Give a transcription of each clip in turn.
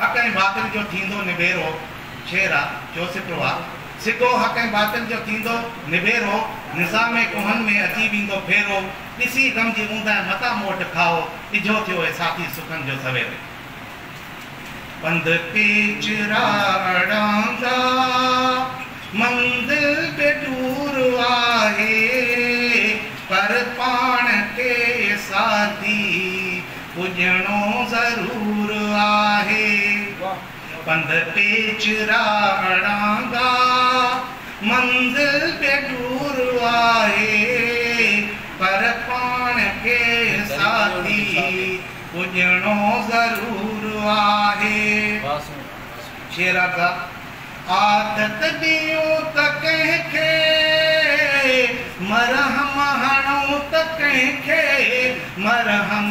हक़ ऐं बातिल जो थींदो निबेरो, शेर आहे चोसिटो आहे। सिधो हक़ ऐं बातिल जो थींदो निबेरो, निज़ाम कुहन में अची वेंदो फेरो। ॾिसी गमजी ऊंदा मता मोट खाओ, इजो थियो है साथी सुखन जो सवेरे। पंध पेचरा अड़ांगा मंदिर पे दूर आहे, पर पाण के साथी पुजणो ज़रूर आहे। पंध पेचरा अड़ांगा मंदिर पे दूर आहे, पर पाण के साथी पुजणो ज़रूर आहे। शेरा का आदत दियो त कंहिंखे, मरहम हणो त कंहिंखे, मरहम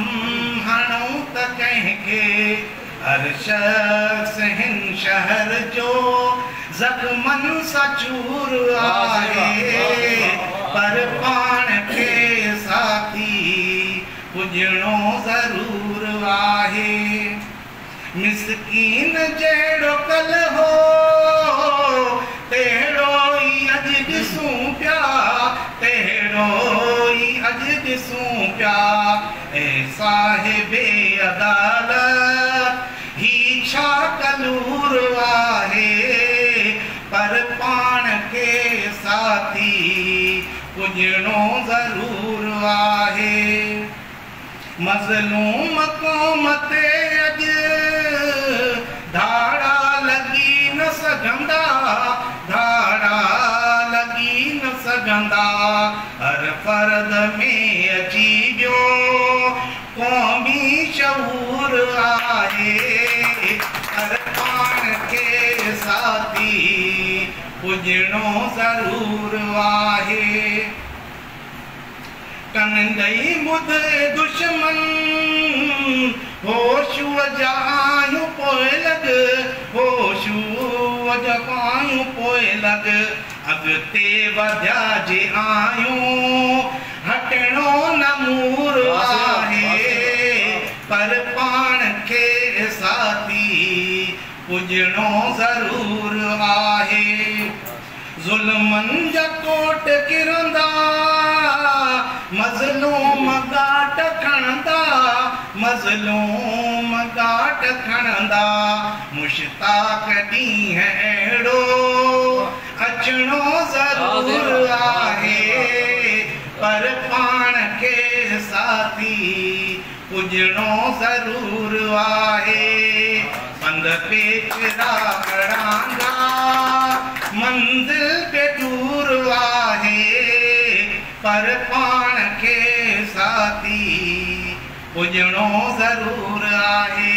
हणो त कंहिंखे। हर शख्स हिन शहर जो ज़ख्मन सां चूर आहे, पर पाण खे साथी पुजणो ज़रूर आहे। मिसकीन जहिड़ो कल हो, तहिड़ो ई अॼु ॾिसूं पिया, तहिड़ो ई अॼु ॾिसूं पिया। ऐं साहिबे अदालत ही छा कलूर आहे, पर पाण खे साथी पुजणो ज़रूर आहे। मज़लूम क़ौम ते अॼु धाड़ा लॻी न सघंदा, धाड़ा लॻी न सघंदा। हर फ़र्द में अची वियो क़ौमी शऊर आहे, पर पाण खे साथी पुजणो ज़रूर आहे। कन ॾेई ॿुध दुश्मन होशूअ जा आयूं पोइ लॻ, होशूअ जा आयूं पोइ लॻ। अॻिते वधिया जे आयूं हटणो न मूर आहे, पर पाण खे साथी पुजणो ज़रूर आहे। ज़ुल्मनि जा कोट किरंदा, मज़लूम गाट खणंदा, मज़लूम गाट खणंदा। मुश्ताक ॾींहुं अहिड़ो अचणो ज़रूर आहे, पर पाण खे साथी पुजणो ज़रूर आहे। पंध पेचरा अड़ांगा मंदिर पे दूर आहे, पर पाण खे साथी पुजणो ज़रूर आहे।